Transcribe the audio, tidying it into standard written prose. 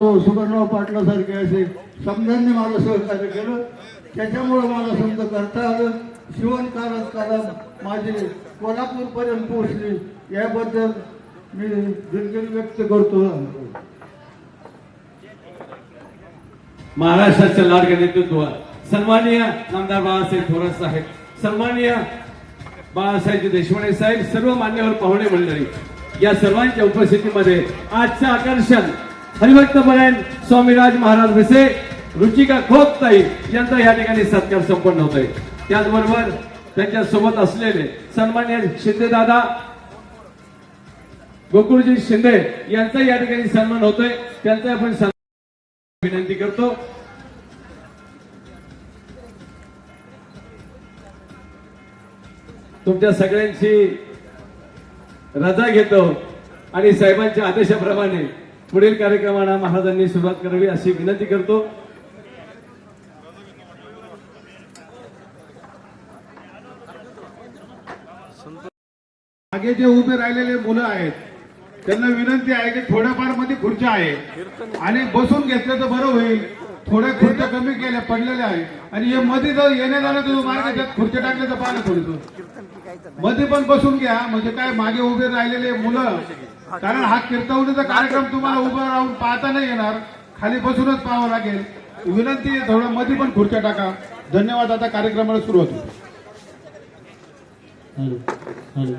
सुगणराव पाटलासारखे असे समजांनी मला सहकार्य केलं, त्याच्यामुळे मला समजा करता आलं. शिवणकारात माझी कोल्हापूरपर्यंत पोहोचली, याबद्दल मी दिलगिरी व्यक्त करतो. महाराष्ट्राच्या लाडके नेतृत्व सन्माननीय नामदार बाळासाहेब थोरात साहेब, सन्माननीय बाळासाहेब देशमुख साहेब, सर्व मान्यवर पाहुणे मंडळी, या सर्वांच्या उपस्थितीमध्ये आजचं आकर्षण हरिभक्तपरायण स्वामीराज महाराज विसे रुचिका खोतताई यांचा या ठिकाणी सत्कार संपन्न होतोय. त्याचबरोबर त्यांच्या सोबत असलेले सन्माननीय शिंदे दादा गोकुळजी शिंदे यांचा या ठिकाणी सन्मान होतोय. त्यांचा आपण विनंती करतो. तुमच्या सगळ्यांची रजा घेतो आणि साहेबांच्या आदेशाप्रमाणे पुढील कार्यक्रमाला महाराजांनी सुरुवात करावी अशी विनंती करतो. मागे जे उभे राहिलेले मुलं आहेत त्यांना विनंती आहे की थोड्याफार मध्ये खुर्च्या आहे आणि बसून घेतलं तर बरं होईल. थोड्या खुर्च्या कमी केल्या पडलेल्या आहे आणि हे मध्ये जर येण्या जाण्याचं मार्ग त्यात खुर्च्या टाकले तर पाहिलं थोडस मध्ये पण बसून घ्या, म्हणजे काय मागे उभे राहिलेले मुलं, कारण हा कीर्तवणीचा कार्यक्रम तुम्हाला उभं राहून पाहता नाही येणार, खाली बसूनच पाहावं लागेल. विनंती आहे थोडं मध्ये पण खुर्च्या टाका. धन्यवाद. आता कार्यक्रमाला सुरुवात होईल.